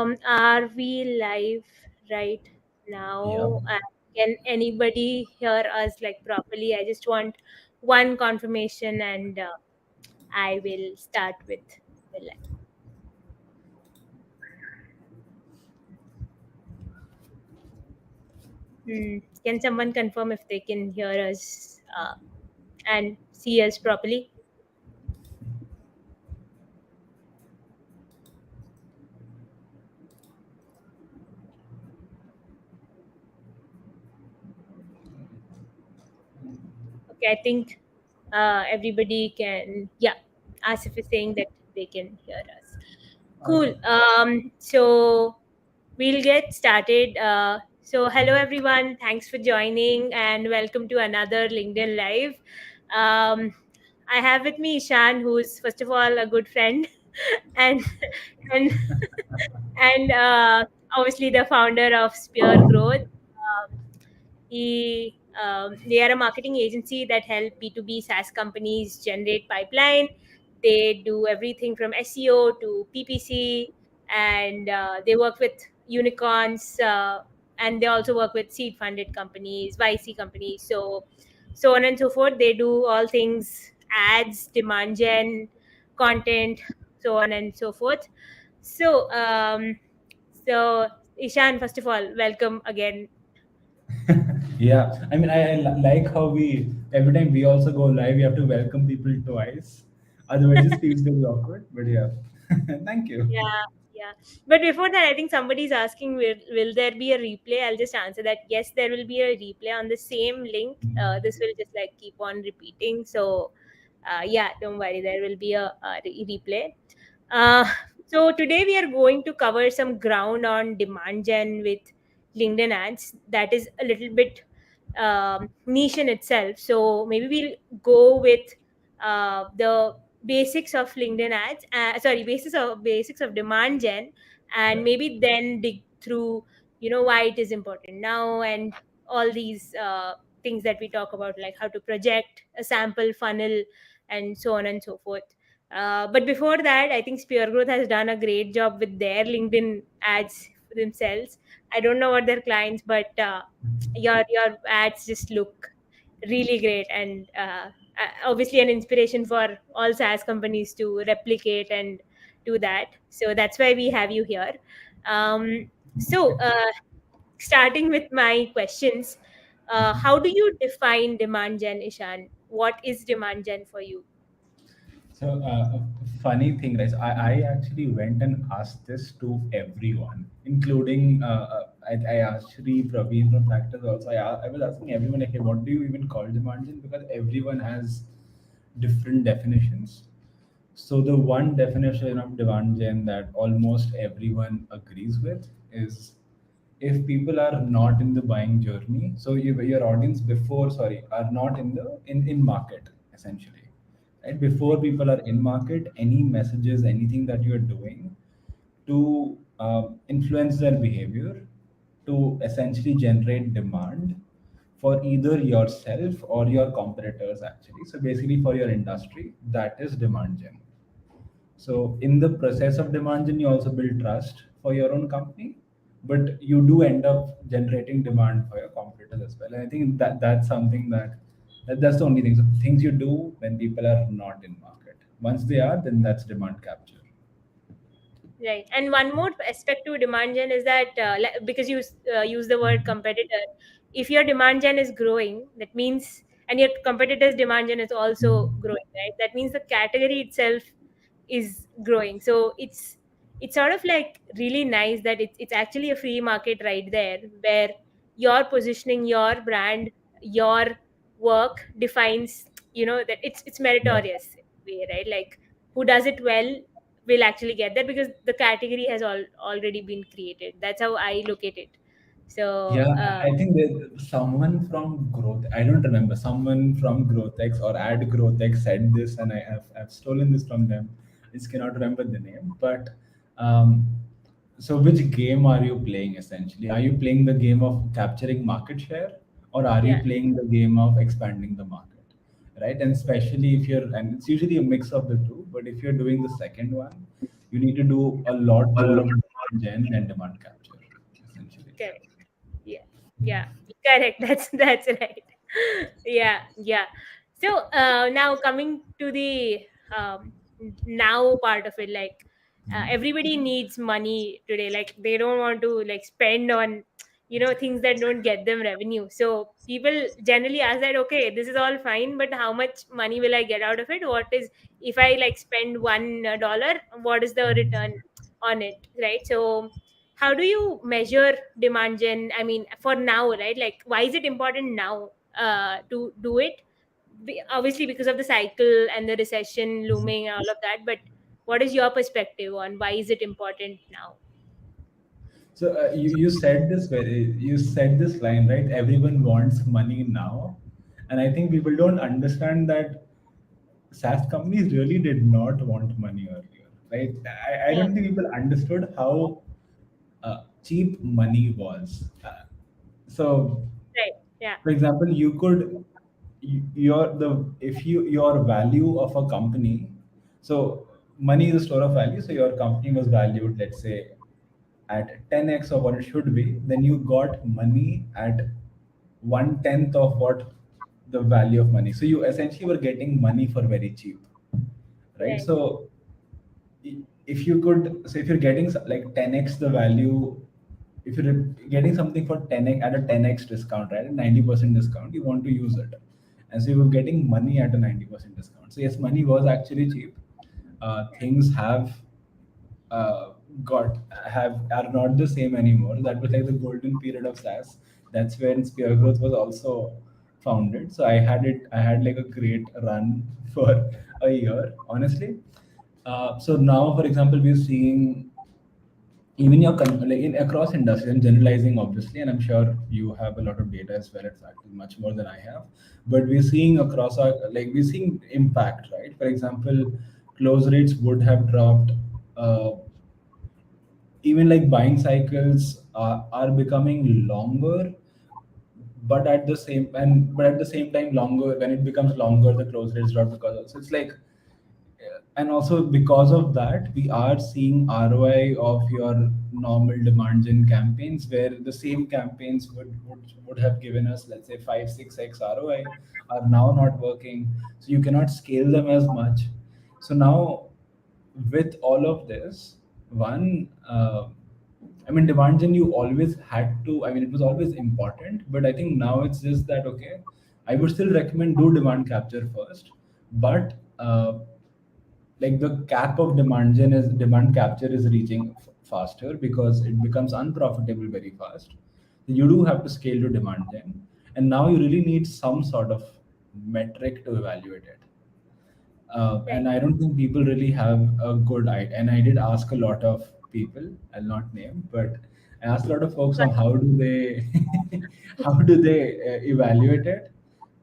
Are we live right Yep. now? Can anybody hear us like properly? I just want one confirmation, and I will start with the live. Can someone confirm if they can hear us and see us properly? Okay, I think everybody can. Yeah, Asif is saying that they can hear us. Cool. So we'll get started. Hello everyone. Thanks for joining and welcome to another LinkedIn Live. Um, I have with me Ishan, who's first of all a good friend, and and and obviously the founder of Spear Growth. They are a marketing agency that help B2B SaaS companies generate pipeline. They do everything from SEO to PPC, and they work with unicorns, and they also work with seed funded companies, YC companies. So on and so forth. They do all things ads, demand gen, content, so on and so forth. So so Ishan, first of all, welcome again. Yeah. I mean, I like how we every time we also go live, we have to welcome people twice. Otherwise, it feels very awkward. But yeah, thank you. Yeah, yeah. But before that, I think somebody's asking, will there be a replay? I'll just answer that yes, there will be a replay on the same link. This will just like keep on repeating. So, yeah, don't worry, there will be a replay. Uh, so today we are going to cover some ground on demand gen with LinkedIn ads. That is a little bit niche in itself. So maybe we'll go with the basics of LinkedIn ads. Sorry, basics of demand gen, and maybe then dig through why it is important now and all these things that we talk about, like how to project a sample funnel and so on and so forth. But before that, I think Spear Growth has done a great job with their LinkedIn ads themselves. I don't know what their clients, but your ads just look really great, and obviously an inspiration for all SaaS companies to replicate and do that. So that's why we have you here. Um, so starting with my questions, how do you define demand gen, Ishan? What is demand gen for you? So, a funny thing, right? So I actually went and asked this to everyone, including I asked Shri Praveen from Factors also. I was asking everyone, like, hey, what do you even call demand gen? Because everyone has different definitions. So the one definition of demand gen that almost everyone agrees with is if people are not in the buying journey, so your audience before, sorry, are not in the in market essentially, right? Before people are in market, any messages, anything that you are doing to influence their behavior, to essentially generate demand for either yourself or your competitors actually. So basically for your industry, that is demand gen. So in the process of demand gen, you also build trust for your own company, but you do end up generating demand for your competitors as well. And I think that's something that's the only thing. So things you do when people are not in market. Once they are, then that's demand capture. Right. And one more aspect to demand gen is that because you use the word competitor, if your demand gen is growing, that means, and your competitor's demand gen is also growing, right? That means the category itself is growing. So it's sort of like really nice that it's actually a free market right there, where your positioning, your brand, your work defines, that it's Yep. meritorious in a way, right? Like who does it well will actually get that because the category has already been created. That's how I look at it. So Yeah, I think that someone from Growth, I don't remember, someone from GrowthX or at GrowthX said this, and I've stolen this from them. I just cannot remember the name. But um, so, which game are you playing essentially? Are you playing the game of capturing market share, or are you yeah, playing the game of expanding the market? Right, and especially if you're, and it's usually a mix of the two, but if you're doing the second one, you need to do a lot more of gen and demand capture, essentially. Correct. Yeah. Yeah. Correct. That's right. Yeah. Yeah. So now coming to the now part of it, like everybody needs money today. Like they don't want to like spend on things that don't get them revenue. So people generally ask that, okay, this is all fine, but how much money will I get out of it? What is, if I like spend $1, what is the return on it, right? So how do you measure demand gen? I mean, for now, right? Like, why is it important now to do it? Obviously because of the cycle and the recession looming and all of that, but what is your perspective on why is it important now? So you said this line, right? Everyone wants money now, and I think people don't understand that SaaS companies really did not want money earlier, right? I Yeah. don't think people understood how cheap money was. So, Right. Yeah. for example, you could your the if you your value of a company. So money is a store of value. So your company was valued, let's say, at 10x of what it should be. Then you got money at 1/10 of what the value of money. So you essentially were getting money for very cheap, right? Right. So if you could, so if you're getting like 10x the value, if you're getting something for 10x at a 10x discount, right, a 90% discount, you want to use it, and so you were getting money at a 90% discount. So yes, money was actually cheap. Things uh, got have are not the same anymore. That was like the golden period of SaaS. That's when Spear Growth was also founded. So I had like a great run for a year, honestly. So now, for example, we're seeing even like in across industry and generalizing obviously, and I'm sure you have a lot of data as well. It's actually much more than I have, but we're seeing across our, like we're seeing impact, right? For example, close rates would have dropped. Even like buying cycles are becoming longer, but at the same time longer. When it becomes longer, the close rates drop because also it's like, and also because of that, we are seeing ROI of your normal demand gen campaigns, where the same campaigns would have given us, let's say, 5 6x ROI, are now not working. So you cannot scale them as much. So now, with all of this, one, I mean, demand gen, you always had to, I mean, it was always important, but I think now it's just that, okay, I would still recommend do demand capture first, but like the cap of demand capture is reaching faster because it becomes unprofitable very fast. You do have to scale to demand gen, and now you really need some sort of metric to evaluate it. Right. And I don't think people really have a good idea. And I did ask a lot of people, I'll not name, but I asked a lot of folks on how do they how do they evaluate it.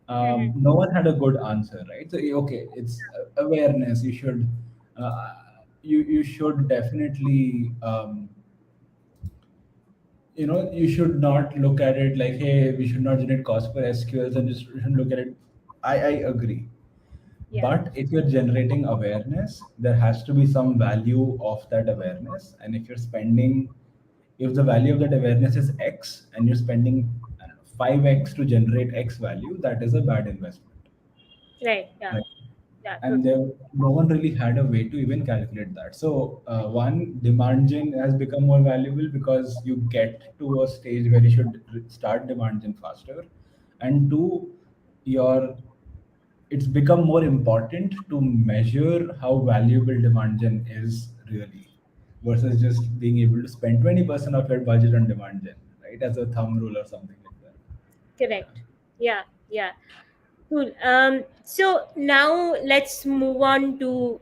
Mhm. No one had a good answer, right? So okay, it's awareness. Uh, you should definitely you should not look at it like, hey, we should not generate cost per SQLs, and just shouldn't look at it. I agree, Yeah. but if you're generating awareness, there has to be some value of that awareness. And if the value of that awareness is X and you're spending, I don't know, 5x to generate X value, that is a bad investment. Right. Yeah. Right. Yeah. And Totally. no one really had a way to even calculate that. So, one, demand gen has become more valuable because you get to a stage where you should start demand gen faster. And two, your it's become more important to measure how valuable demand gen is really, versus just being able to spend 20% of your budget on demand gen, right? As a thumb rule or something like that. Correct. Yeah. Yeah. Cool. So now let's move on to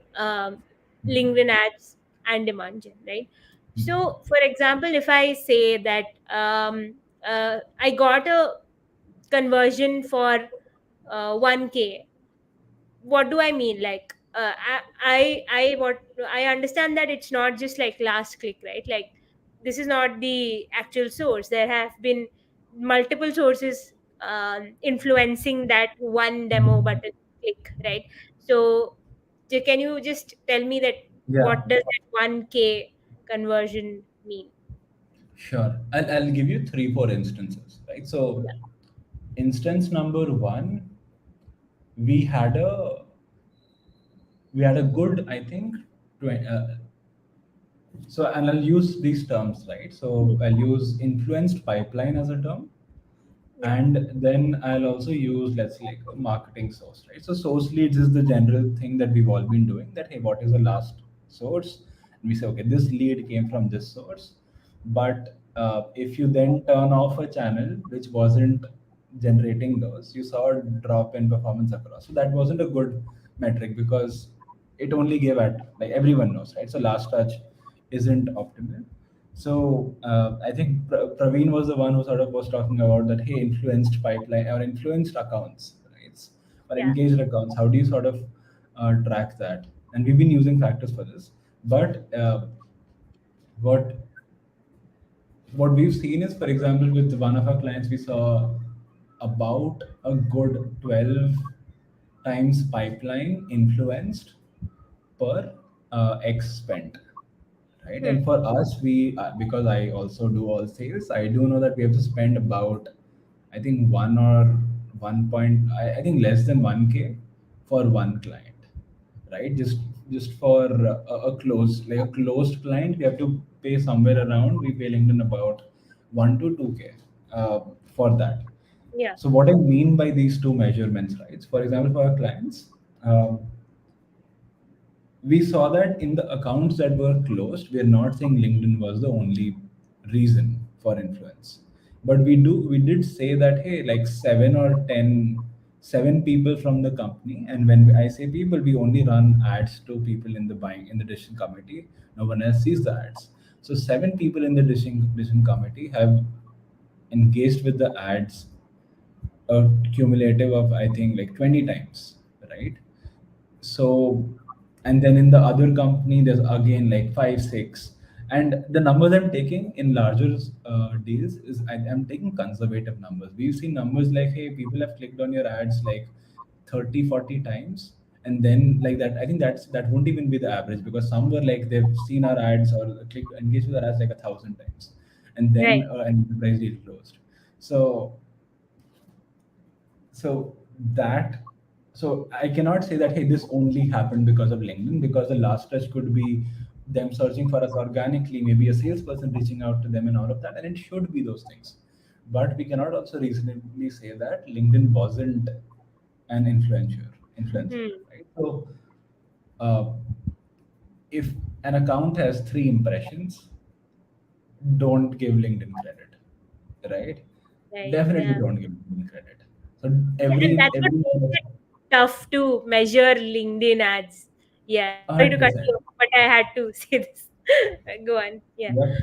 LinkedIn ads and demand gen, right? So, for example, if I say that I got a conversion for 1K, what do I mean? Like, what I understand that it's not just like last click, right? Like, this is not the actual source. There have been multiple sources influencing that one demo button click, right? So, can you just tell me that Yeah. what does that 1K conversion mean? Sure. I'll give you three, four instances, right? So, Yeah. instance number one, we had a we had a good, I think, 20, so, and I'll use these terms, right? So, Mhm. I'll use influenced pipeline as a term, Yeah. and then I'll also use, let's say, like a marketing source, right? So source leads is the general thing that we've all been doing, that hey, what is the last source, and we say okay, this lead came from this source. But if you then turn off a channel which wasn't generating those, you saw a drop in performance across. So that wasn't a good metric, because it only gave at, like everyone knows, right? So last touch isn't optimal. So I think Praveen was the one who sort of was talking about that. Hey, influenced pipeline or influenced accounts, right? Or Yeah. engaged accounts. How do you sort of track that? And we've been using factors for this. But what what we've seen is, for example, with one of our clients, we saw about a good 12 times pipeline influenced per X spent, right? Hmm. And for us, we because I also do all sales, I do know that we have to spend about, I think, one or one point, I think less than 1K for one client, right? Just for a closed, like a closed client, we have to pay somewhere around, we pay LinkedIn about 1 to 2K for that. Yeah. So what I mean by these two measurements, right? For example, for our clients, um, we saw that in the accounts that were closed, we're not saying LinkedIn was the only reason for influence. But we did say that, hey, like 7 people from the company, and when I say people, we only run ads to people in the buying, in the decision committee. No one else sees the ads. So 7 people in the decision committee have engaged with the ads a cumulative of, I think, like 20 times, right? So, and then in the other company, there's again like five, six. And the numbers I'm taking in larger deals is, I'm taking conservative numbers. We've seen numbers like, hey, people have clicked on your ads like 30, 40 times. And then like that, I think that won't even be the average, because some were like they've seen our ads or clicked engaged with our ads like 1,000 times. And then Right. an enterprise deal closed. So so that so I cannot say that, hey, this only happened because of LinkedIn, because the last touch could be them searching for us organically, maybe a salesperson reaching out to them and all of that, and it should be those things. But we cannot also reasonably say that LinkedIn wasn't an influencer, Hmm. right? So uh, if an account has 3 impressions, don't give LinkedIn credit, right? Right. Definitely Yeah. don't give LinkedIn credit. So Yeah, and that's what every makes it tough to measure LinkedIn ads. Yeah. Sorry to cut you 100%. off, but I had to say this. Go on. Yeah. Yep.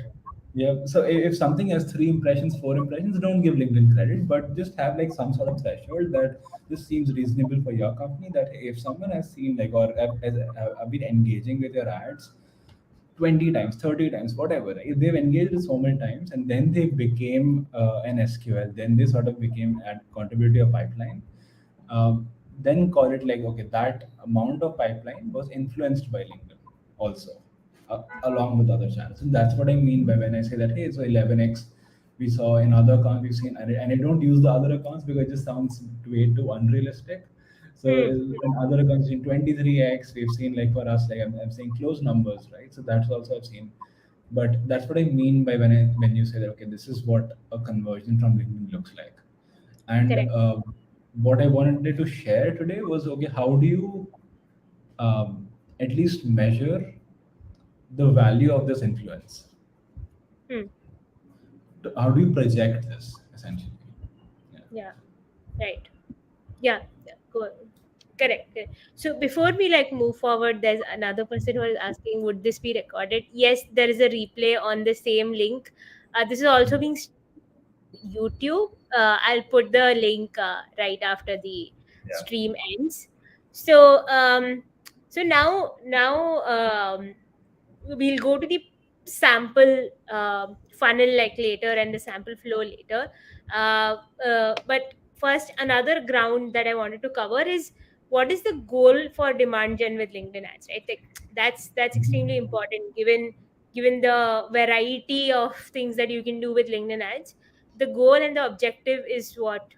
Yep. So if something has 3 impressions, 4 impressions, don't give LinkedIn credit, but just have like some sort of threshold that this seems reasonable for your company. That if someone has seen like, or have been engaging with your ads 20 times, 30 times, whatever, if they've engaged it so many times and then they became an SQL, then they sort of became and contribute to your pipeline, then call it like, okay, that amount of pipeline was influenced by LinkedIn also, along with other channels. And that's what I mean by when I say that, hey, so 11x we saw in other accounts, we've seen, and I don't use the other accounts because it just sounds way too unrealistic. So Hmm. in other accounts, in 23x, we've seen, like for us, like I'm saying close numbers, right? So that's also I've seen. But that's what I mean by when you say that, okay, this is what a conversion from LinkedIn looks like. And Correct. what I wanted to share today was, okay, how do you at least measure the value of this influence? Hmm. How do you project this essentially? Yeah. Yeah. Right. Yeah. Yeah. Go on. Correct. Correct. So before we like move forward, there's another person who is asking, would this be recorded? Yes, there is a replay on the same link. This is also being YouTube. I'll put the link right after the Yeah. stream ends. So now we'll go to the sample funnel like later and the sample flow later. Uh, but first, another ground that I wanted to cover is what is the goal for demand gen with LinkedIn ads, right? Like, that's extremely important given given the variety of things that you can do with LinkedIn ads, the goal and the objective is what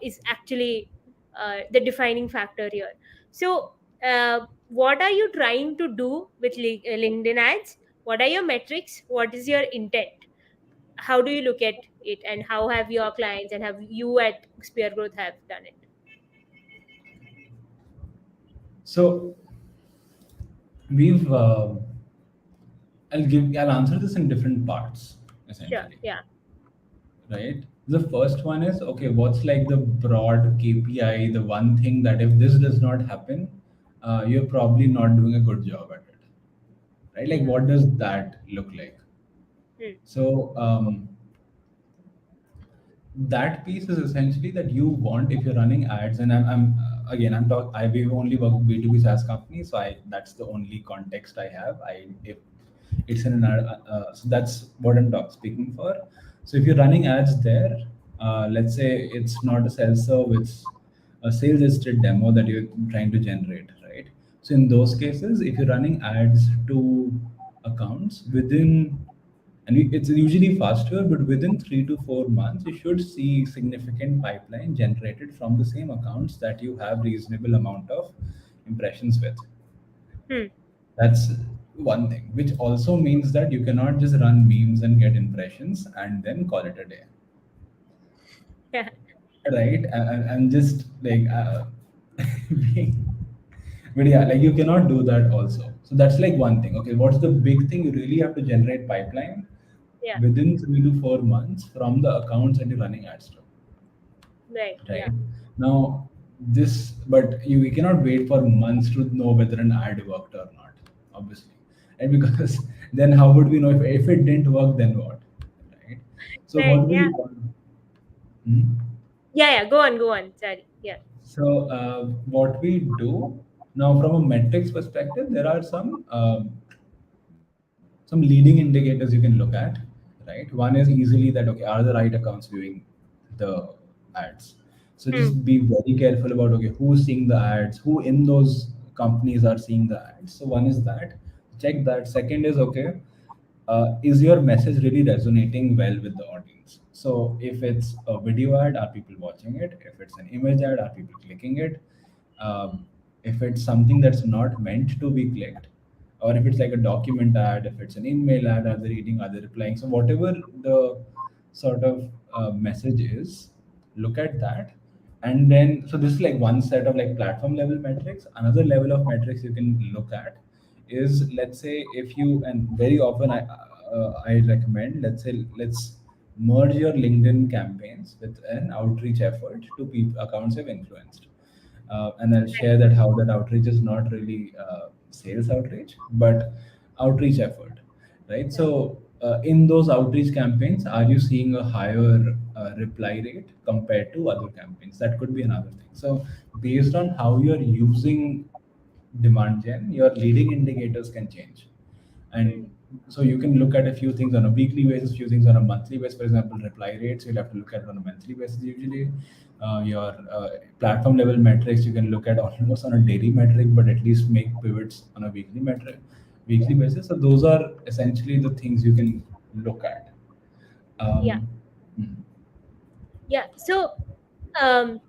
is actually the defining factor here. So, what are you trying to do with LinkedIn ads? What are your metrics? What is your intent? How do you look at it, and how have your clients and have you at Spear Growth have done it? So we've I'll answer this in different parts Sure. essentially, Yeah. right? The first one is, okay, what's like the broad KPI, the one thing that if this does not happen, you're probably not doing a good job at it, right? Like, what does that look like? Hmm. So that piece is essentially that you want, if you're running ads, and I'm again I'm talk I we've only worked with B2B SaaS companies, so I that's the only context I have. I if it's in an ad, so that's what I'm speaking for. So if you're running ads there, let's say it's not a self-serve, it's a sales assisted demo that you're trying to generate, right? So in those cases, if you're running ads to accounts within, and it's usually faster, but within 3 to 4 months you should see significant pipeline generated from the same accounts that you have reasonable amount of impressions with. Hmm. That's one thing, which also means that you cannot just run memes and get impressions and then call it a day, Yeah. right? And just like being, but yeah, like you cannot do that also. So that's like one thing. Okay, what's the big thing? You really have to generate pipeline Yeah. within 3 to 4 months from the accounts that you're running ads to, Right. Yeah. right? Now, this, but we cannot wait for months to know whether an ad worked or not, obviously, and because then how would we know if it didn't work, then what, right? So Right. what Yeah. we want. Hmm? Yeah. Yeah. Go on. Go on. Sorry. Yeah. So what we do now from a metrics perspective, there are some leading indicators you can look at, right? One is easily that, okay, are the right accounts viewing the ads? So Hmm. just be very careful about, okay, who's seeing the ads, who in those companies are seeing the ads. So one is that, check that. Second is, okay, is your message really resonating well with the audience? So if it's a video ad, are people watching it? If it's an image ad, are people clicking it? If it's something that's not meant to be clicked, or if it's like a document ad, if it's an email ad, are they reading, are they replying? So whatever the sort of message is, look at that. And then, so this is like one set of like platform level metrics. Another level of metrics you can look at is, let's say, if you, and very often I recommend, let's say, let's merge your LinkedIn campaigns with an outreach effort to people accounts you've influenced. And I'll share that how that outreach is not really sales outreach, but outreach effort, right? Yeah. So in those outreach campaigns, are you seeing a higher reply rate compared to other campaigns? That could be another thing. So based on how you're using demand gen, your leading indicators can change. Hmm. And so you can look at a few things on a weekly basis, few things on a monthly basis. For example, reply rates, you'll have to look at it on a monthly basis usually. Your platform level metrics, you can look at almost on a daily metric, but at least make pivots on a weekly basis. So those are essentially the things you can look at. Yeah. Um, mm, Yeah. So,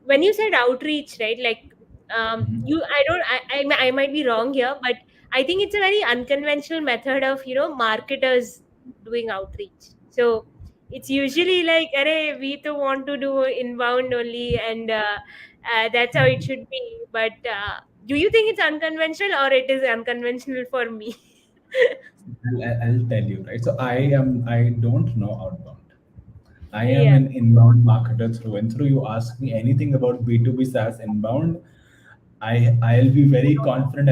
when you said outreach, right? Like, mhm. you, I don't, I might be wrong here, but I think it's a very unconventional method of, marketers doing outreach. So it's usually like, "Arey, we to want to do inbound only," and that's how it should be. But do you think it's unconventional, or it is unconventional for me? I'll tell you, right? So I don't know outbound. I am Yeah. an inbound marketer through and through. You ask me anything about B2B SaaS inbound, I'll be very confident.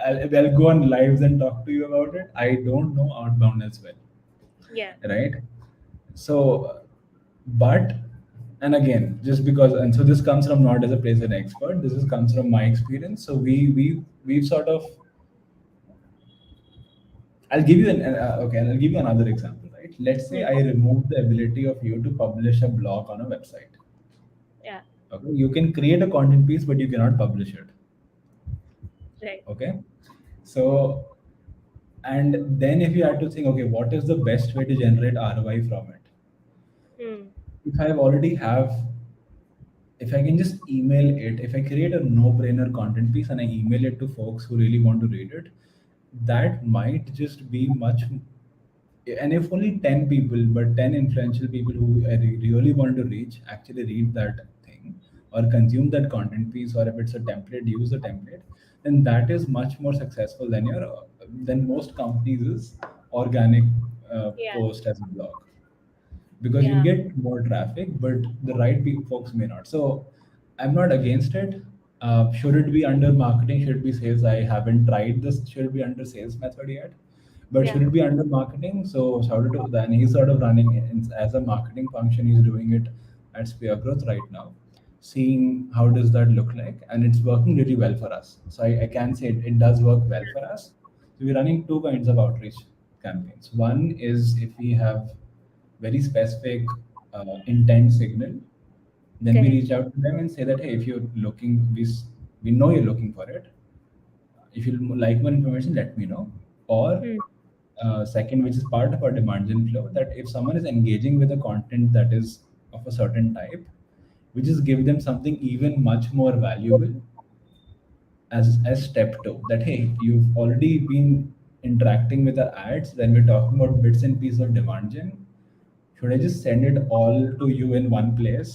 I'll go on lives and talk to you about it. I don't know outbound as well, Yeah. right? So, but, and again, just because, and so this comes from not as a place an expert. This is comes from my experience. So we've sort of, I'll give you okay, and I'll give you another example, right? Let's say Hmm. I remove the ability of you to publish a blog on a website. Yeah. Okay, you can create a content piece, but you cannot publish it. Right. Okay, so And then if you had to think, okay, what is the best way to generate ROI from it? Hmm. If I already have, if I can just email it, if I create a no-brainer content piece and I email it to folks who really want to read it, that might just be much. And if only 10 people, but 10 influential people who I really want to reach actually read that thing or consume that content piece, or if it's a template, use the template, then that is much more successful than your than most companies' organic Yeah. post as a blog, because you'll Yeah. get more traffic, but the right folks may not. So I'm not against it. Should it be under marketing? Should it be sales? I haven't tried this. Should it be under sales method yet? But Yeah. should it be under marketing? So shout out to then he's sort of running as a marketing function. He's doing it at Spear Growth right now, seeing how does that look like, and it's working really well for us. So I can say it does work well for us. So we're running two kinds of outreach campaigns. One is if we have very specific intent signal, then we Correct. reach out to them and say that, hey, if you're looking, we know you're looking for it. If you like more information, let me know. Or Hmm. second, which is part of our demand gen flow, that if someone is engaging with a content that is of a certain type, we just give them something even much more valuable as step two. That, hey, you've already been interacting with our ads. When we're talking about bits and pieces of demand gen, should I just send it all to you in one place,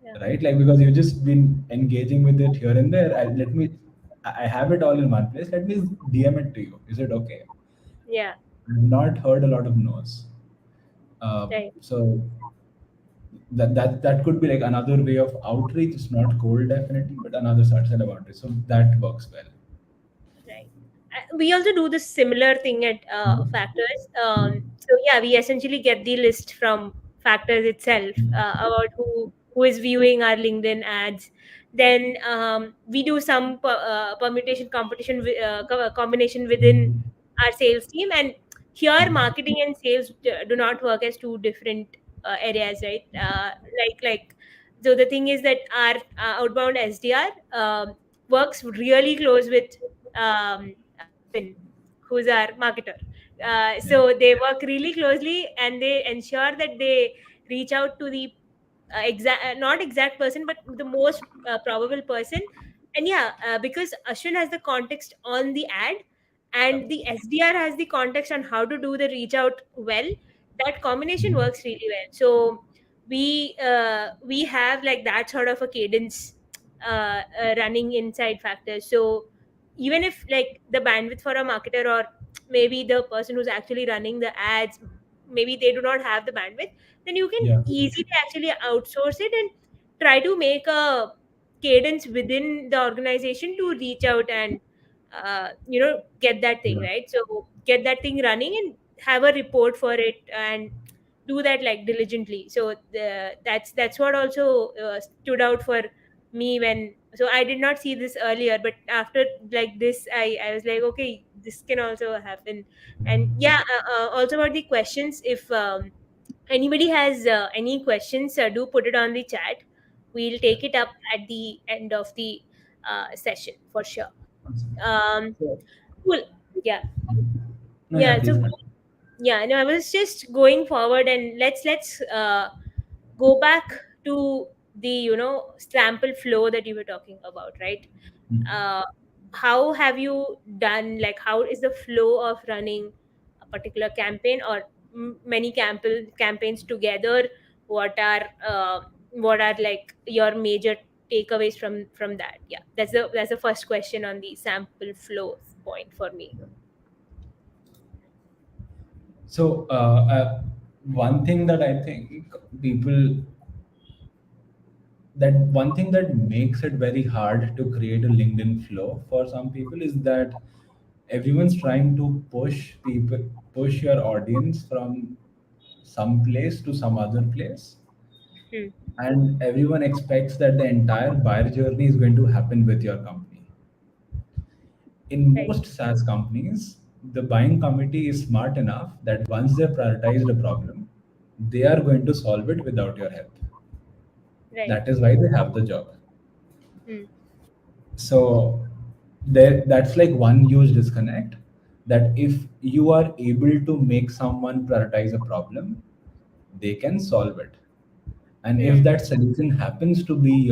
Yeah. right? Like, because you've just been engaging with it here and there. I have it all in one place. Let me DM it to you. Is it okay? Yeah. I've not heard a lot of no's. Right. So that could be like another way of outreach. It's not cold definitely, but another set of outreach. So that works well. Right. We also do this similar thing at Factors. So yeah, we essentially get the list from Factors itself about who is viewing our LinkedIn ads. Then we do some permutation competition combination within our sales team. And here, marketing and sales do not work as two different areas, right? Like so the thing is that our outbound SDR works really close with Finn, who's our marketer. Yeah. So they work really closely and they ensure that they reach out to the exact, not exact person, but the most probable person. And yeah, because Ashwin has the context on the ad and the SDR has the context on how to do the reach out well, that combination works really well. So we have like that sort of a cadence running inside Factors. So even if like the bandwidth for a marketer or maybe the person who's actually running the ads, maybe they do not have the bandwidth, then you can Yeah. easily actually outsource it and try to make a cadence within the organization to reach out and get that thing Yeah. right. So get that thing running and have a report for it and do that like diligently. So that's what also stood out for me. When so I did not see this earlier, but after like this I was like, okay, this can also happen. And yeah, also about the questions, if anybody has any questions, do put it on the chat. We'll Yeah. take it up at the end of the session for sure. Awesome. um So, cool. Yeah. no, yeah, Yeah, please so continue. yeah, no, I was just going forward, and let's go back to the sample flow that you were talking about, right? uh, how have you done, like how is the flow of running a particular campaign or many campaigns together? What are like your major takeaways from that? Yeah, that's the first question on the sample flow point for me. So, one thing that I think people, that one thing that makes it very hard to create a LinkedIn flow for some people is that everyone's trying to push your audience from some place to some other place, Hmm. and everyone expects that the entire buyer journey is going to happen with your company. In Right. most SaaS companies, the buying committee is smart enough that once they've prioritized a problem, they are going to solve it without your help. Right. That is why they have the job. Hmm. So that's like one huge disconnect. that if you are able to make someone prioritize a problem, they can solve it. And if Hmm. that solution happens to be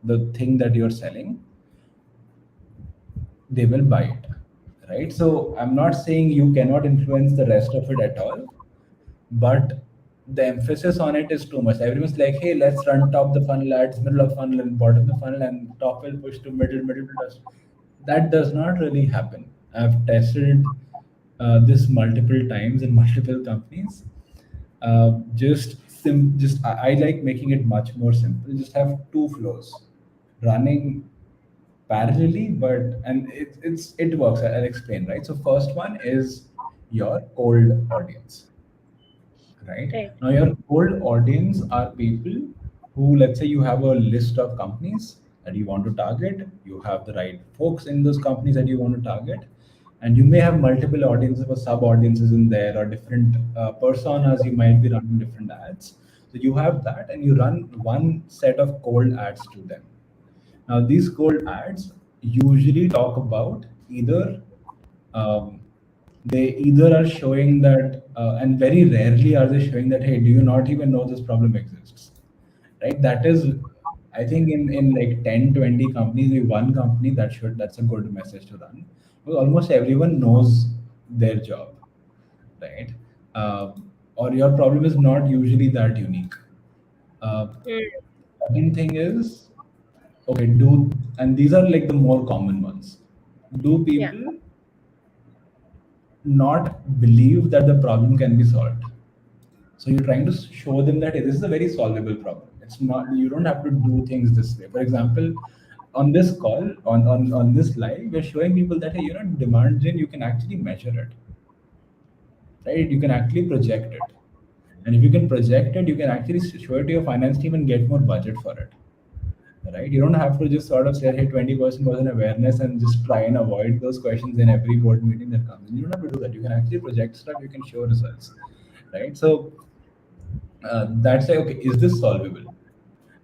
the thing that you're selling, they will buy it, right? So I'm not saying you cannot influence the rest of it at all, but the emphasis on it is too much. Everyone's like, hey, let's run top the funnel ads, middle of funnel, and bottom of the funnel, and top will push to middle, middle to touch. That does not really happen. I've tested this multiple times in multiple companies. I like making it much more simple. Just have two flows running parallelly, but and it works. I'll explain, right? So first one is your cold audience, right? Right. Now your cold audience are people who, let's say you have a list of companies that you want to target, you have the right folks in those companies that you want to target, and you may have multiple audiences or sub audiences in there, or different personas you might be running different ads. So you have that, and you run one set of cold ads to them. Now, these cold ads usually talk about either um, they either are showing that, and very rarely are they showing that, hey, do you not even know this problem exists? Right? That is, I think in like 10, 20 companies, maybe one company that's a good message to run. Because almost everyone knows their job, right? Or your problem is not usually that unique. Uh, Hmm. Second thing is, okay, and these are like the more common ones. Do Yeah. people not believe that the problem can be solved? So you're trying to show them that, hey, this is a very solvable problem. It's not, you don't have to do things this way. For example, on this call, on this live, we're showing people that, hey, demand gen, you can actually measure it, right? You can actually project it. And if you can project it, you can actually show it to your finance team and get more budget for it, right? You don't have to just sort of say, hey, 20% was an awareness and just try and avoid those questions in every board meeting that comes in. You don't have to do that. You can actually project stuff, you can show results, right? So that's like, okay, is this solvable,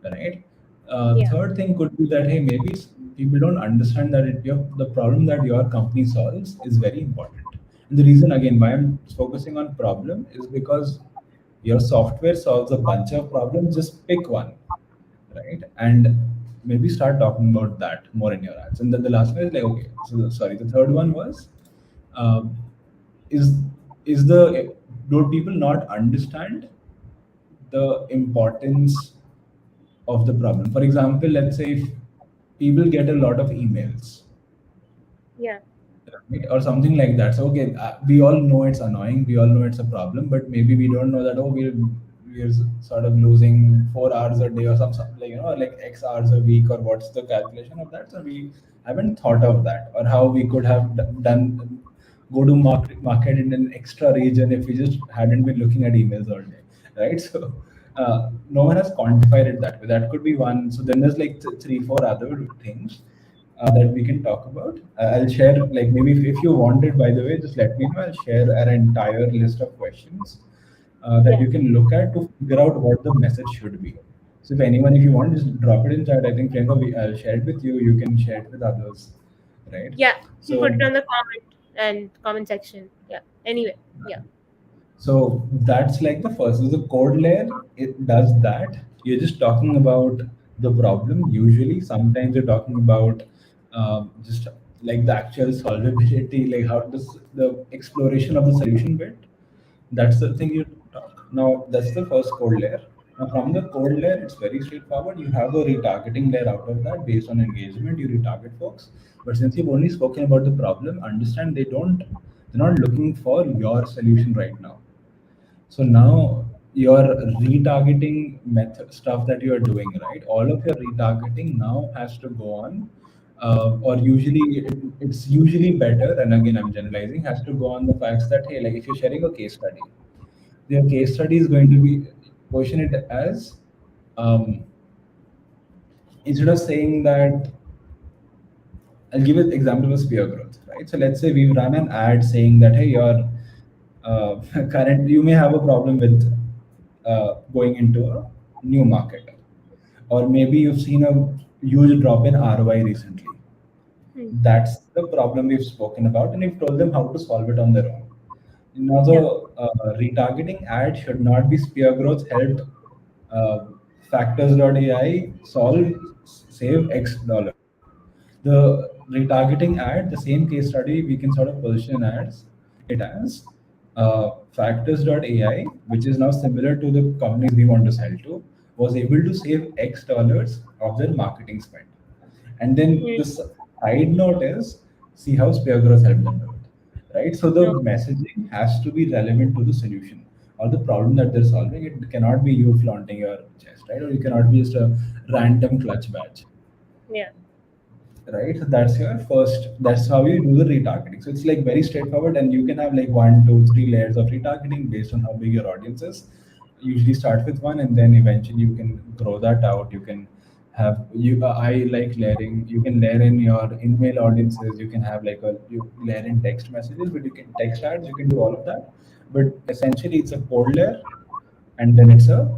right? Yeah. Third thing could be that, hey, maybe people don't understand that the problem that your company solves is very important. And the reason, again, why I'm focusing on problem is because your software solves a bunch of problems. Just pick one, right? And maybe start talking about that more in your ads. And then the last one is like, okay, so sorry, the third one was, um, is is the do people not understand the importance of the problem? For example, let's say if people get a lot of emails, Yeah. right, or something like that. So okay, we all know it's annoying, we all know it's a problem, but maybe we don't know that, oh, we're sort of losing 4 hours a day or something, like like X hours a week, or what's the calculation of that. So we haven't thought of that, or how we could have done go to market in an extra region if we just hadn't been looking at emails all day, right? So no one has quantified it that way. That could be one. So then there's like three, four other things that we can talk about. I'll share, like, maybe if you want it, by the way, just let me know. I'll share an entire list of questions that Yeah. you can look at to figure out what the message should be. So if anyone, if you want, just drop it in chat. I think Priyanka, I'll share it with you. You can share it with others, right? Yeah. You can put So it on the comment section. Yeah. Anyway. Yeah. So that's like the first. So the code layer, it does that. You're just talking about the problem. Usually, sometimes you're talking about just like the actual solvability, like how does the exploration of the solution bit. That's the thing you talk. Now, that's the first code layer. Now, from the code layer, it's very straightforward. You have a retargeting layer out of that based on engagement. You retarget folks. But since you've only spoken about the problem, understand they're not looking for your solution right now. So now your retargeting method stuff that you are doing, right? All of your retargeting now has to go on, or usually it's usually better. And again, I'm generalizing. Has to go on the facts that, hey, like if you're sharing a case study, your case study is going to be position it as, um, instead of saying that, I'll give an example of spear growth, right? So let's say we've run an ad saying that, hey, your current, you may have a problem with going into a new market, or maybe you've seen a huge drop in ROI recently, Hmm. That's the problem we've spoken about, and we've told them how to solve it on their own. Now, the Yeah. retargeting ad should not be Spear Growth helped uh, Factors.ai save X dollar. The retargeting ad, the same case study, we can sort of position it as Factors.ai, which is now similar to the companies we want to sell to, was able to save X dollars of their marketing spend. And then Hmm. the side note is see how Spear Growth helped them do it. Right? So the No. messaging has to be relevant to the solution or the problem that they're solving. It cannot be you flaunting your chest, right? Or you cannot be just a random clutch badge, Yeah. right? So that's your first, that's how you do the retargeting. So it's like very straightforward, and you can have like one, two, three layers of retargeting based on how big your audience is. Usually start with one, and then eventually you can grow that out. You can have I like layering. You can layer in your email audiences. You can have like you layer in text messages, but you can text ads. You can do all of that. But essentially, it's a cold layer, and then it's a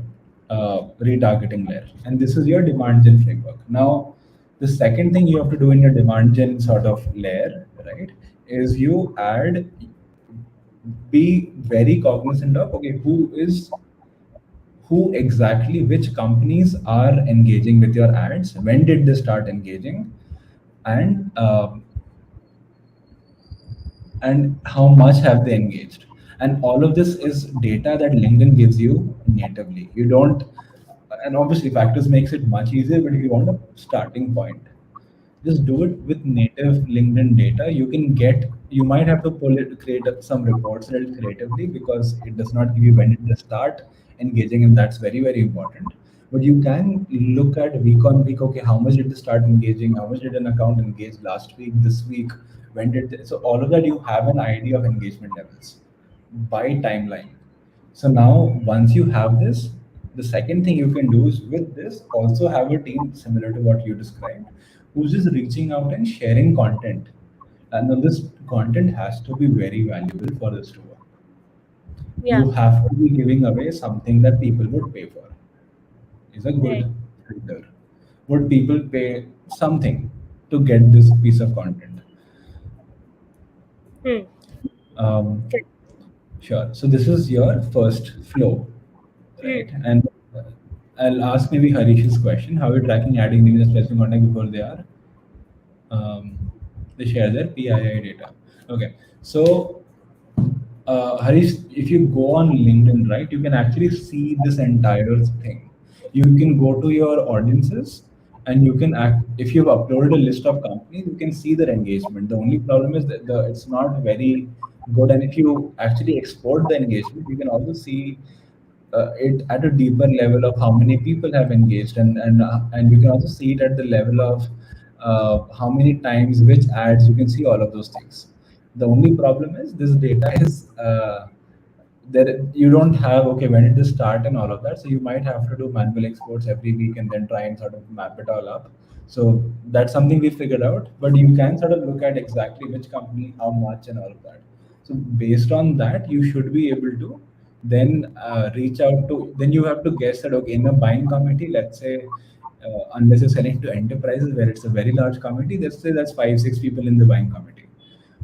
retargeting layer. And this is your demand gen framework. Now, the second thing you have to do in your demand gen sort of layer, right, is you be very cognizant of, okay, who exactly, which companies are engaging with your ads, when did they start engaging, and how much have they engaged. And all of this is data that LinkedIn gives you natively. You don't, and obviously Factors makes it much easier, but if you want a starting point, just do it with native LinkedIn data. You might have to create some reports a little creatively because it does not give you when did they start engaging, and that's very, very important. But you can look at week on week, okay, how much did they start engaging? How much did an account engage last week, this week? So all of that, you have an idea of engagement levels by timeline. So now, once you have this, the second thing you can do is with this also have a team similar to what you described, who's just reaching out and sharing content. And then this content has to be very valuable for this to work. Yeah. You have to be giving away something that people would pay for. Is a Right. good filter. Would people pay something to get this piece of content? Hmm. Um, Correct. Sure. So this is your first flow, Hmm. right? And I'll ask maybe Harish's question. How are you tracking adding new specific contact before they share their PII data? Okay. So Harish, if you go on LinkedIn, right, you can actually see this entire thing. You can go to your audiences, and you can act. If you've uploaded a list of companies, you can see their engagement. The only problem is that it's not very good. And if you actually export the engagement, you can also see it at a deeper level of how many people have engaged, and you can also see it at the level of how many times, which ads. You can see all of those things. The only problem is this data is there. You don't have, okay, when did this start and all of that, so you might have to do manual exports every week and then try and sort of map it all up. So that's something we figured out, but you can sort of look at exactly which company, how much, and all of that. So based on that, you should be able to then reach out to, then you have to guess that, okay, in a buying committee, let's say, unless you're selling to enterprises where it's a very large committee, let's say that's 5 6 people in the buying committee.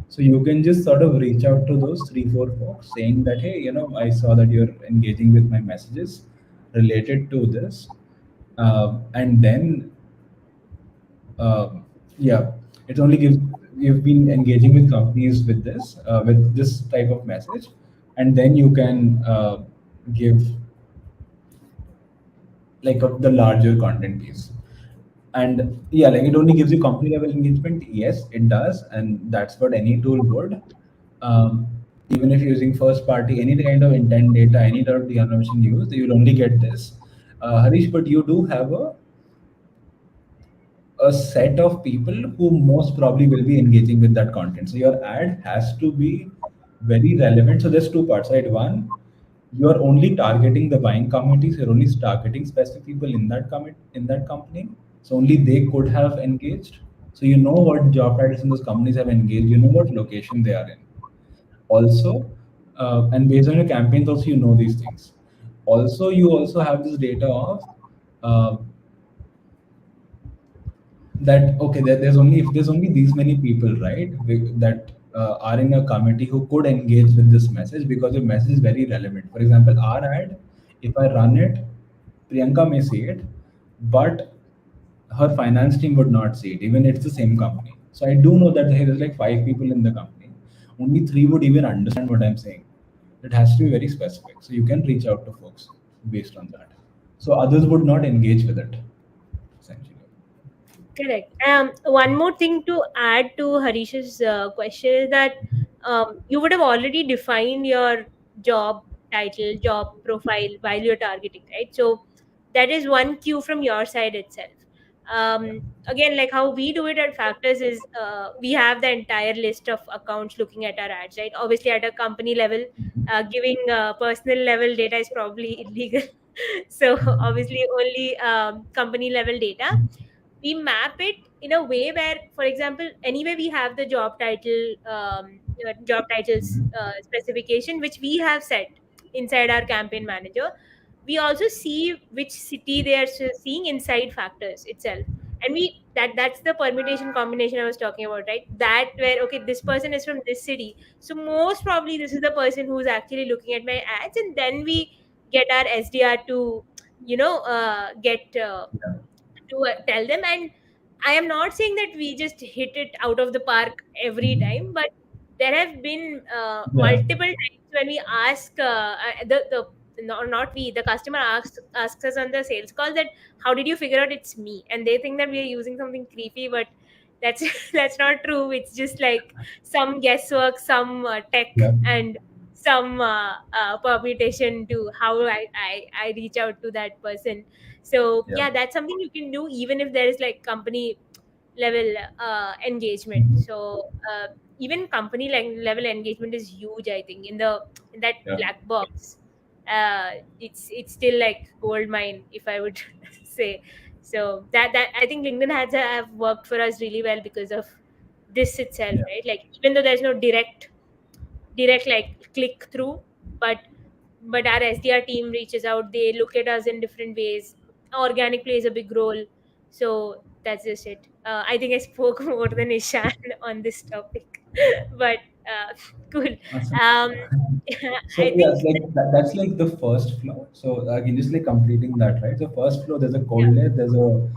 So you can just sort of reach out to those 3 4 folks saying that, hey, I saw that you're engaging with my messages related to this, and then uh, yeah, it only gives, you've been engaging with companies with this type of message, and then you can give like the larger content piece. And yeah, like it only gives you company level engagement. Yes, it does, and that's what any tool would. Um, Even if you're using first party, any kind of intent data, any type of de-anonymization used, you'll only get this. Harish, but you do have a set of people who most probably will be engaging with that content. So your ad has to be very relevant. So there's two parts, right? One, you're only targeting the buying committees. You're only targeting specific people in that company. So only they could have engaged. So you know what job titles in those companies have engaged. You know what location they are in. Also, and based on your campaigns, also you know these things. Also, you also have this data of uh, that okay, there's only, if there's only these many people, right, that are in a committee who could engage with this message because your message is very relevant. For example, our ad, if I run it, Priyanka may see it, but her finance team would not see it, even it's the same company. So I do know that hey, there's like five people in the company, only three would even understand what I'm saying. It has to be very specific, so you can reach out to folks based on that, so others would not engage with it essentially. Correct. One more thing to add to Harish's question is that you would have already defined your job title, job profile while you're targeting, right? So that is one cue from your side itself. Yeah. Again, like how we do it at Factors is we have the entire list of accounts looking at our ads, right? Obviously, at a company level, giving personal level data is probably illegal. So obviously, only company level data. We map it in a way where, for example, anyway we have the job titles specification which we have set inside our campaign manager. We also see which city they are seeing inside Factors itself, and that's the permutation combination I was talking about, right? That where okay, this person is from this city, so most probably this is the person who's actually looking at my ads, and then we get our SDR to get Yeah. to tell them. And I am not saying that we just hit it out of the park every time, but there have been Yeah. multiple times when we ask the no, not we, the customer asks us on the sales call that how did you figure out it's me, and they think that we are using something creepy, but that's that's not true. It's just like some guesswork, some tech, Yeah. and some permutation to how I reach out to that person. So Yeah. yeah, that's something you can do even if there is like company level engagement. Mhm. So even company level engagement is huge, I think, in that Yeah. black box. It's still like gold mine, if I would say. So that I think LinkedIn has have worked for us really well because of this itself, Yeah. right? Like even though there's no direct like click through, but our SDR team reaches out. They look at us in different ways. Organic plays a big role. So that's just it. I think I spoke more than Ishan on this topic, but cool. Awesome. Um, So I yeah, think like that's like the first flow. So again, just like completing that, right? So first flow, there's a yeah, cold layer, there's a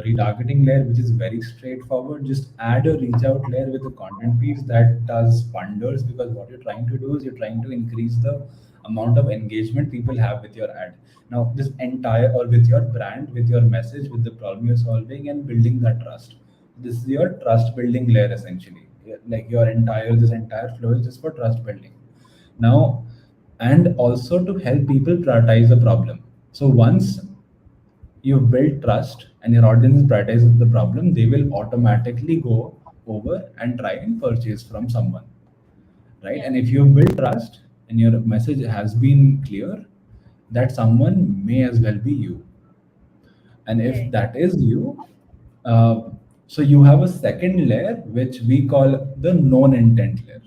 retargeting layer, which is very straightforward. Just add a reach out layer with a content piece that does wonders, because what you're trying to do is you're trying to increase the amount of engagement people have with your ad. Now, this entire, or with your brand, with your message, with the problem you're solving, and building that trust. This is your trust building layer essentially. Yeah, like your entire, this entire flow is just for trust building now, and also to help people prioritize the problem. So once you've built trust and your audience prioritizes the problem, they will automatically go over and try and purchase from someone, right? yeah, And if you've built trust and your message has been clear, that someone may as well be you. And if correct. that is you, uh, so you have a second layer which we call the known intent layer,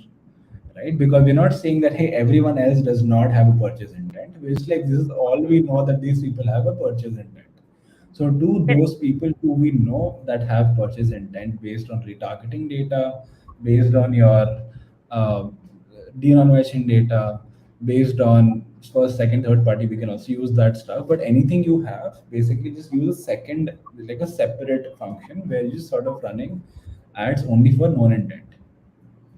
right? Because we're not saying that hey, everyone else does not have a purchase intent. It's like this is all we know, that these people have a purchase intent. So to Correct. those people who we know that have purchase intent based on retargeting data, based on your uh, de-anonymization data, based on first, second, third party, we can also use that stuff. But anything you have, basically just use a second, like a separate function where you're just sort of running ads only for known intent.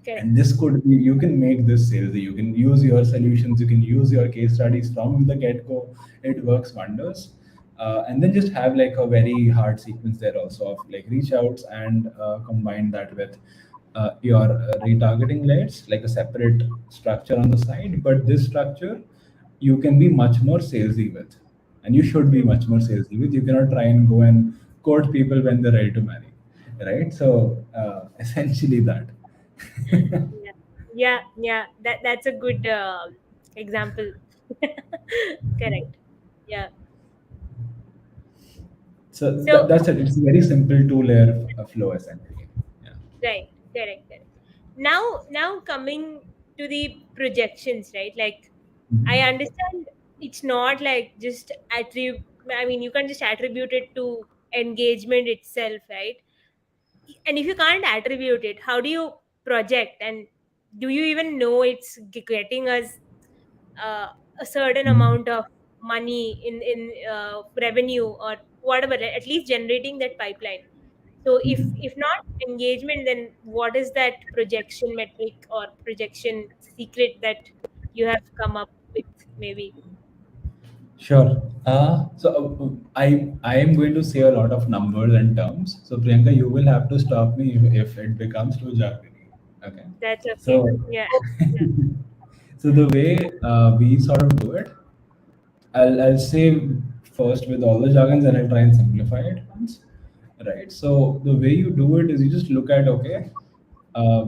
Correct. And this could be, you can make this salesy, you can use your solutions, you can use your case studies from the get-go. It works wonders. And then just have like a very hard sequence there also of like reach outs, and combine that with your retargeting layers, like a separate structure on the side. But this structure you can be much more salesy with, and you should be Hmm. much more salesy with. You cannot try and go and court people when they're ready to marry, right? So essentially that. Yeah, yeah, yeah. That's a good example. Correct. Yeah. So So that's it. It's a very simple two-layer flow essentially. Yeah. right, correct. Now coming to the projections, right? Like I Mhm. understand it's not like just attribute. I mean, you can just attribute it to engagement itself, right? and if you can't attribute it, how do you project, and do you even know it's getting us uh, a certain Mhm. amount of money in revenue or whatever, at least generating that pipeline? So if Mhm. not engagement, then what is that projection metric or projection secret that you have come up with, maybe? Sure. I am going to say a lot of numbers and terms. So Priyanka, you will have to stop me if it becomes too jargony. Okay. That's okay. So Yeah. so the way we sort of do it, I'll say first with all the jargons, and I'll try and simplify it once. Right. So the way you do it is you just look at, okay. Uh,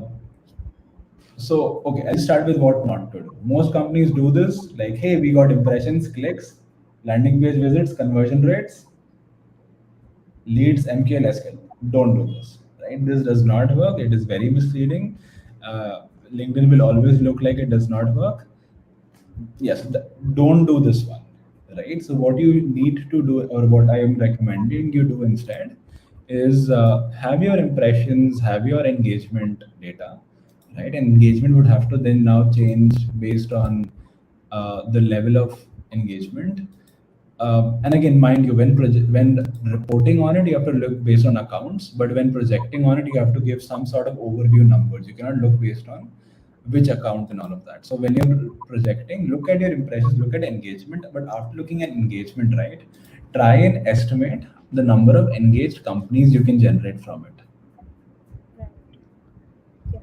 okay, I'll start with what not to do. Most companies do this, like, hey, we got impressions, clicks, landing page visits, conversion rates, leads, MQL, SQL. Don't do this, right? This does not work. It is very misleading. LinkedIn will always look like it does not work. Yes, don't do this one, right? So what you need to do, or what I am recommending you do instead, is have your impressions, have your engagement data, right? And engagement would have to then now change based on the level of engagement. And again, mind you, when reporting on it, you have to look based on accounts. But when projecting on it, you have to give some sort of overview numbers. You cannot look based on which account and all of that. So when you're projecting, look at your impressions, look at engagement. But after looking at engagement, right, try and estimate the number of engaged companies you can generate from it, Right. Yeah.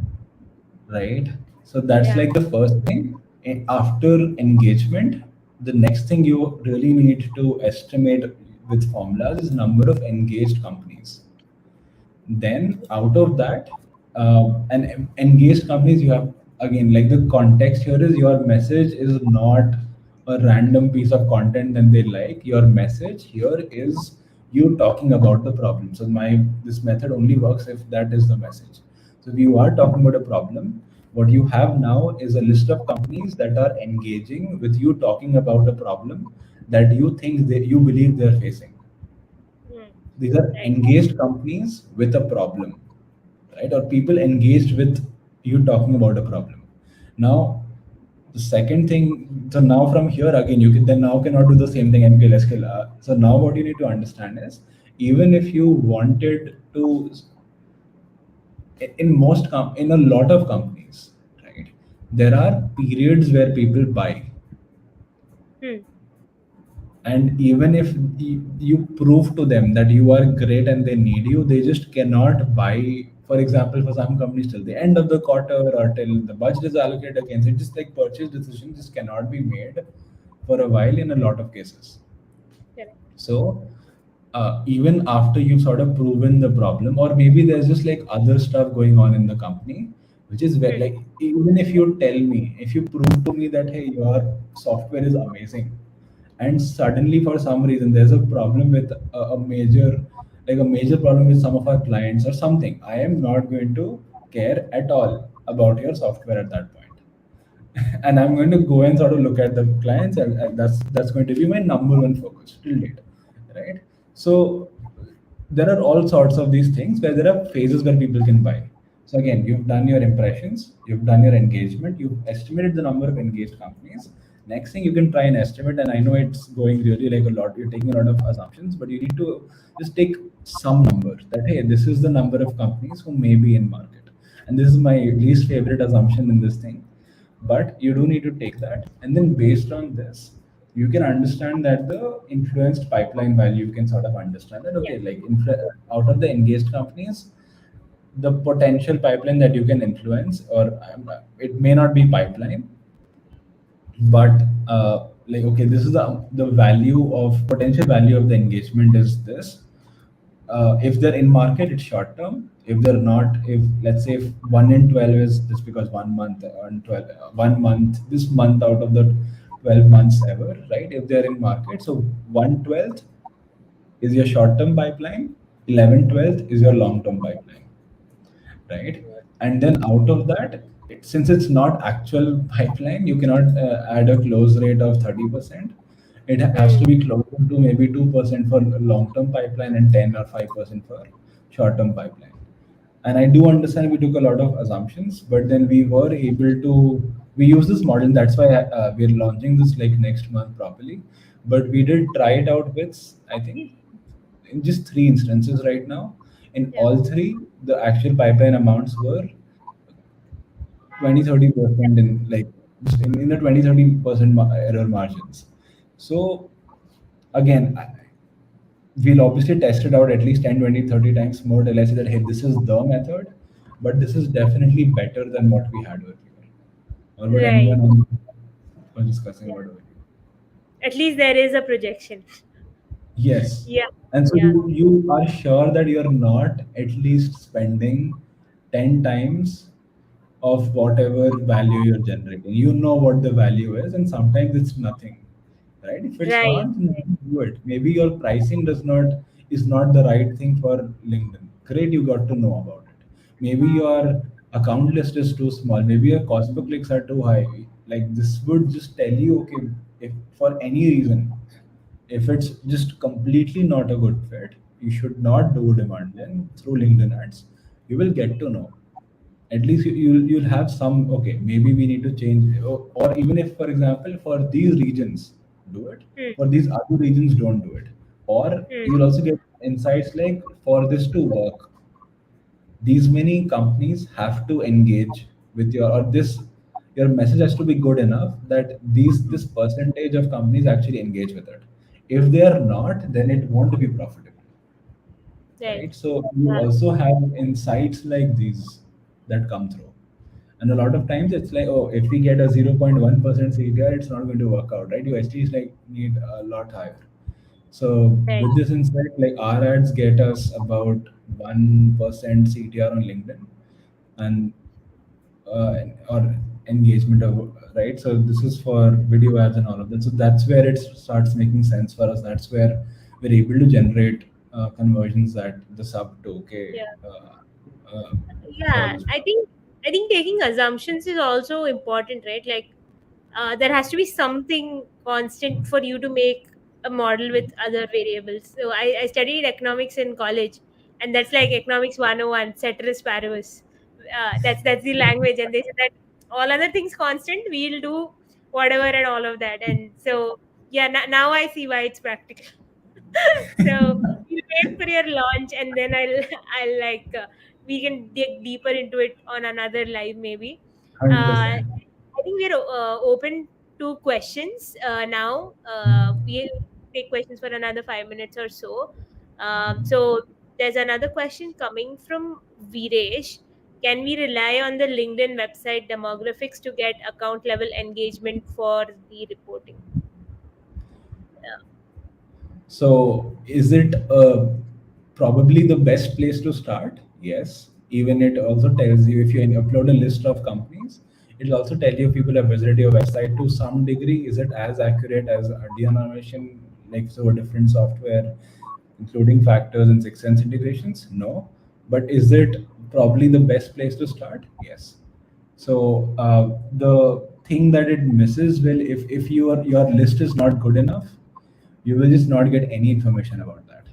right? So that's Yeah. like the first thing. After engagement, the next thing you really need to estimate with formulas is number of engaged companies. Then out of that, and engaged companies, you have, again, like, the context here is your message is not a random piece of content that they like. Your message here is you talking about the problem. So my this method only works if that is the message. So if you are talking about a problem, what you have now is a list of companies that are engaging with you talking about a problem that you think you believe they're facing. Hmm. These are Right. engaged companies with a problem, right? Or people engaged with you talking about a problem. Now, the second thing, so now from here again, you can then now cannot do the same thing MQL SQL. So now what you need to understand is, even if you wanted to, in a lot of companies, right, there are periods where people buy. Hmm. And even if you prove to them that you are great and they need you, they just cannot buy. For example, for some companies, till the end of the quarter or till the budget is allocated against it, just like purchase decision just cannot be made for a while in a lot of cases. Correct. So even after you've sort of proven the problem, or maybe there's just like other stuff going on in the company, which is where, Hmm. like, even if you tell me, if you prove to me that, hey, your software is amazing, and suddenly for some reason there's a problem with a major, like a major problem with some of our clients or something, I am not going to care at all about your software at that point. And I'm going to go and sort of look at the clients, and that's going to be my number one focus till date, right? So there are all sorts of these things where there are phases where people can buy. So again, you've done your impressions, you've done your engagement, you've estimated the number of engaged companies. Next thing you can try and estimate, and I know it's going really like a lot, you're taking a lot of assumptions, but you need to just take some number that, hey, this is the number of companies who may be in market. And this is my least favorite assumption in this thing, but you do need to take that, and then based on this, you can understand that the influenced pipeline value, you can sort of understand that, Yeah. okay, like, out of the engaged companies, the potential pipeline that you can influence, or it may not be pipeline, but like, okay, this is the value of potential value of the engagement is this. If they're in market, it's short term. If they're not, if, let's say, if 1 in 12 is just because 1 month on 12, 1 month, this month out of the 12 months ever, right? If they're in market, so 1/12 is your short term pipeline, 11/12 is your long term pipeline, right? And then out of that, since it's not actual pipeline, you cannot add a close rate of 30%. It has Hmm. to be closer to maybe 2% for long term pipeline and 10 or 5% for short term pipeline. And I do understand we took a lot of assumptions, but then we were able to, we use this model. That's why we're launching this like next month properly. But we did try it out with, I think, in just three instances right now. In Yeah. all three, the actual pipeline amounts were 20-30% in like just in the 20-30% error margins. So again, we'll obviously test it out at least 10, 20, 30 times more till I say that, hey, this is the method, but this is definitely better than what we had earlier. Or would Right. anyone on was discussing Yeah. about earlier? At least there is a projection. Yes. Yeah. And so Yeah. you are sure that you're not at least spending 10 times of whatever value you're generating. You know what the value is, and sometimes it's nothing, right? If it's Right. not, then don't do it. Maybe your pricing does not is not the right thing for LinkedIn. Great, you got to know about it. Maybe your account list is too small. Maybe your cost per clicks are too high. Like this would just tell you, okay, if for any reason, if it's just completely not a good fit, you should not do demand gen through LinkedIn ads. You will get to know. At least you'll have some, okay, maybe we need to change, or even if, for example, for these regions, do it. Hmm. For these other regions, don't do it. Or Hmm. you'll also get insights like, for this to work, these many companies have to engage with your, or this, your message has to be good enough that this percentage of companies actually engage with it. If they are not, then it won't be profitable, Right. right? So you Yeah. also have insights like these that come through. And a lot of times it's like, oh, if we get a 0.1% CTR, it's not going to work out, right? You actually like need a lot higher. So Right. with this insight, like our ads get us about 1% CTR on LinkedIn, and or engagement of, right. So this is for video ads and all of that. So that's where it starts making sense for us. That's where we're able to generate conversions at the sub 2K Yeah. for Yeah. this. I think taking assumptions is also important, right? Like there has to be something constant for you to make a model with other variables. So I studied economics in college, and that's like economics 101, ceteris paribus. That's the language, and they said that all other things constant, we'll do whatever and all of that. And so yeah, now I see why it's practical. So you wait for your launch, and then I'll like we can dig deeper into it on another live maybe. Uh, 100%. I think we're open to questions now. We'll take questions for another 5 minutes or so. So there's another question coming from Viresh. Can we rely on the LinkedIn website demographics to get account level engagement for the reporting? So, is it probably the best place to start? Yes. Even it also tells you, if you upload a list of companies, it'll also tell you if people have visited your website to some degree. Is it as accurate as a de-anonymization, like so a different software, including factors and 6sense integrations? No. But is it probably the best place to start? Yes. So the thing that it misses, well, if your list is not good enough, you will just not get any information about that.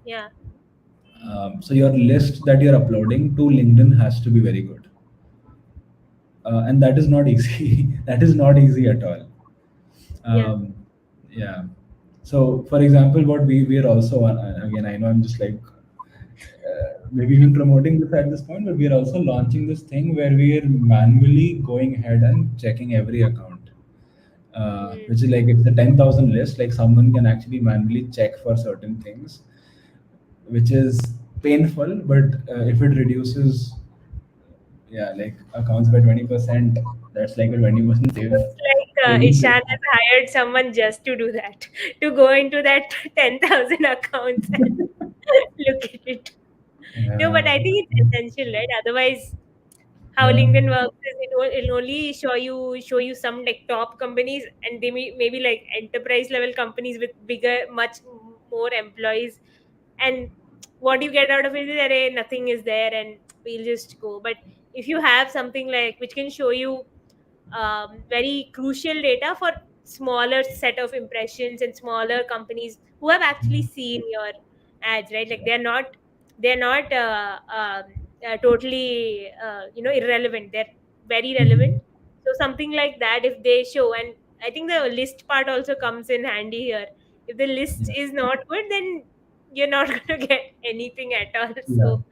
Yeah. So your list that you're uploading to LinkedIn has to be very good, and that is not easy. That is not easy at all. Yeah. Yeah. So, for example, what we are also on, again, I know I'm just like maybe even promoting this at this point, but we are also launching this thing where we are manually going ahead and checking every account, Mm. which is like, it's the 10,000 list. Like someone can actually manually check for certain things, which is painful, but if it reduces, yeah, like accounts by 20%, that's like a 20% So save. it's like Saving Ishan system. has hired someone just to do that, to go into that 10,000 accounts and look at it. No, but Yeah. I think it's essential, right? Otherwise, how Yeah. LinkedIn works is it'll only show you some like top companies, and they maybe like enterprise level companies with bigger, much more employees. And what you get out of it is that nothing is there, and we'll just go. But if you have something like which can show you very crucial data for smaller set of impressions and smaller companies who have actually seen your ads, right? Like they're not totally irrelevant. They're very relevant. So something like that, if they show, and I think the list part also comes in handy here. If the list Yeah. is not good, then you're not going to get anything at all. Yeah. So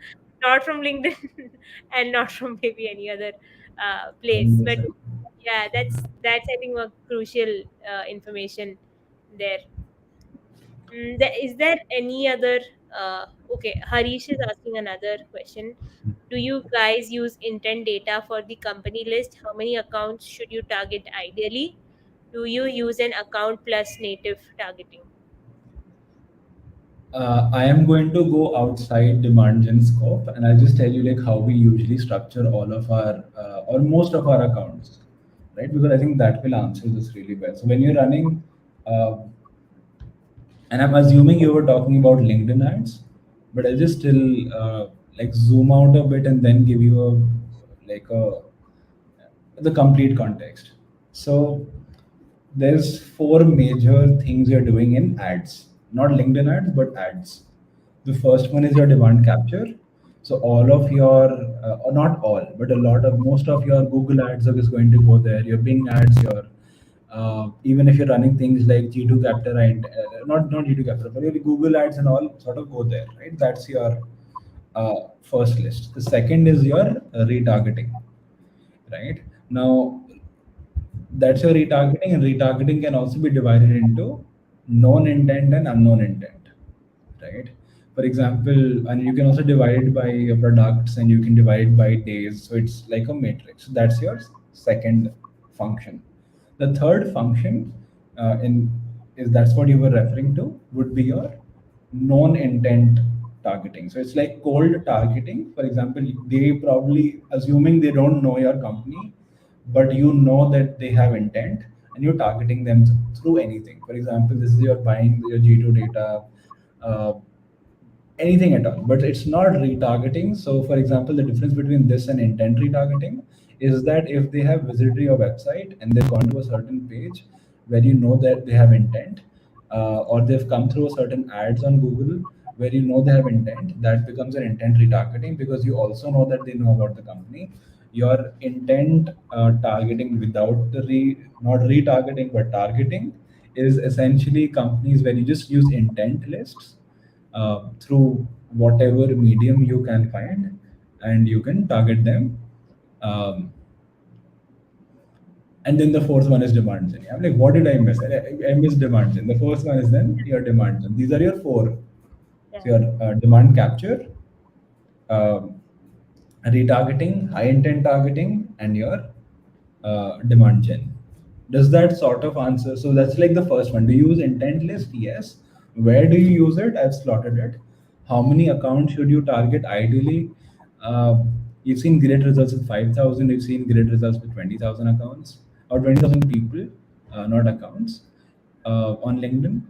not from LinkedIn and not from maybe any other place. But 100%. yeah, that's I think a crucial information there. Is there any other? Okay, Harish is asking another question. Do you guys use intent data for the company list? How many accounts should you target ideally? Do you use an account plus native targeting? I am going to go outside demand gen scope, and I'll just tell you like how we usually structure all of our or most of our accounts, right? Because I think that will answer this really well. So when you're running, uh, and I'm assuming you were talking about LinkedIn ads, but I'll just still like zoom out a bit and then give you a like a the complete context. So there's four major things you're doing in ads, not LinkedIn ads, but ads. The first one is your demand capture. So all of your, or not all, but a lot of most of your Google ads are just going to go there. Your Bing ads, your even if you're running things like G2 Capture and not G2 Capture, but your Google ads and all sort of go there, right? That's your first list. The second is your retargeting, right? Now that's your retargeting, and retargeting can also be divided into known intent and unknown intent, right? For example, and you can also divide it by your products, and you can divide it by days, so it's like a matrix. So that's your second function. The third function in is that's what you were referring to would be your known intent targeting. So it's like cold targeting. For example, they probably assuming they don't know your company, but you know that they have intent, and you're targeting them through anything. For example, this is your buying your G2 data, uh, anything at all, but it's not retargeting. So for example, the difference between this and intent retargeting is that if they have visited your website and they've gone to a certain page where you know that they have intent, or they've come through a certain ads on Google where you know they have intent, that becomes an intent retargeting because you also know that they know about the company. Your intent targeting without the not retargeting but targeting is essentially companies where you just use intent lists through whatever medium you can find, and you can target them. Um, and then the fourth one is demand gen. I'm like, what did I miss? I missed demand gen. The first one is then your demand gen. These are your four. Yeah. So your demand capture, um, retargeting, high intent targeting, and your demand gen. Does that sort of answer? So that's like the first one. Do you use intent list? Yes. Where do you use it? I've slotted it. How many accounts should you target ideally? You've seen great results with 5,000. You've seen great results with 20,000 accounts or 20,000 people, not accounts, on LinkedIn.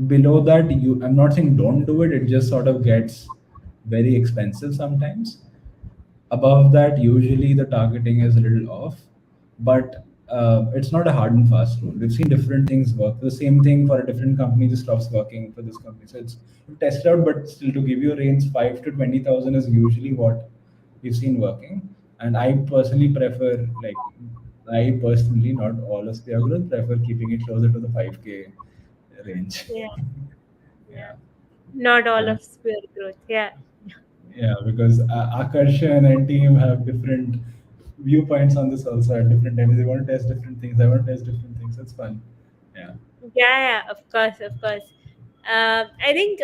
Below that, I'm not saying don't do it. It just sort of gets very expensive sometimes. Above that, usually the targeting is a little off, but it's not a hard and fast rule. We've seen different things work. The same thing for a different company just stops working for this company. So it's test it out, but still to give you a range, 5 to 20,000 is usually what we've seen working. And I personally prefer, like, I personally, not all of the others, prefer keeping it closer to the 5K range. Yeah, yeah. Yeah. Not all Uh, of Square Growth. Yeah, Yeah, because Akarshan and team have different viewpoints on this also at different times. They want to test different things. I want to test different things. It's fun. Yeah. yeah, of course, of course. I think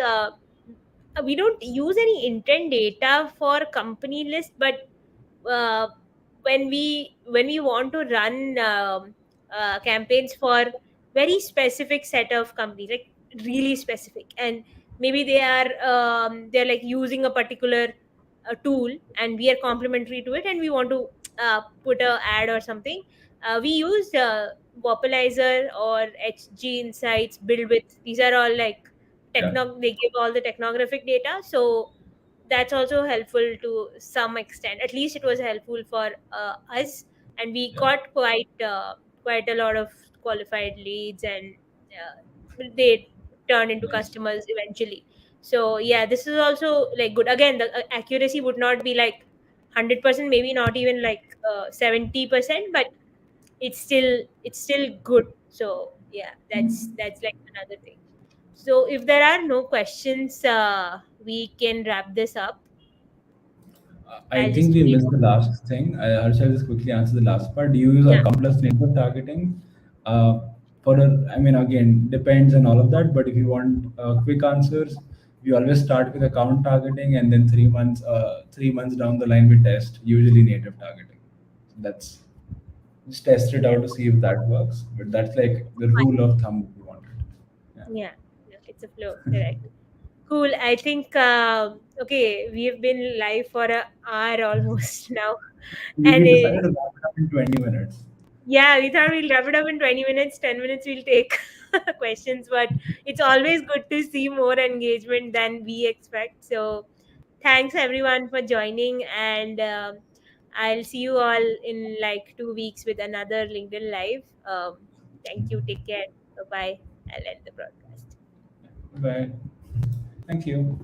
we don't use any intent data for company list, but uh, when we want to run campaigns for very specific set of companies, like really specific, and maybe they're like using a particular tool, and we are complementary to it, and we want to put a ad or something. We use Vopalizer or HG Insights, Build with. These are all like Yeah. they give all the technographic data, so that's also helpful to some extent. At least it was helpful for us, and we Yeah. got quite a lot of qualified leads, and they turned into Nice. customers eventually. So yeah, this is also like good. Again, the accuracy would not be like 100%, maybe not even like 70%, but it's still good. So yeah, that's like another thing. So if there are no questions, we can wrap this up. I I'll think just we leave. missed the last thing. Harsh, I'll just quickly answer the last part. Do you use Yeah, account plus network targeting? Uh, I mean, again, depends on all of that. But if you want quick answers, we always start with account targeting, and then 3 months down the line, we test usually native targeting. So that's just test it out to see if that works. But that's like the rule of thumb if you want it. Yeah. yeah, yeah, it's a flow, correct. Cool. I think okay, we've been live for an hour almost now, and We decided to wrap it up in 20 minutes. yeah, we thought we'll wrap it up in 20 minutes. 10 minutes we'll take questions, but it's always good to see more engagement than we expect. So thanks everyone for joining, and I'll see you all in like 2 weeks with another LinkedIn live. Thank you. Take care. Bye bye. I'll end the broadcast. Bye. Thank you.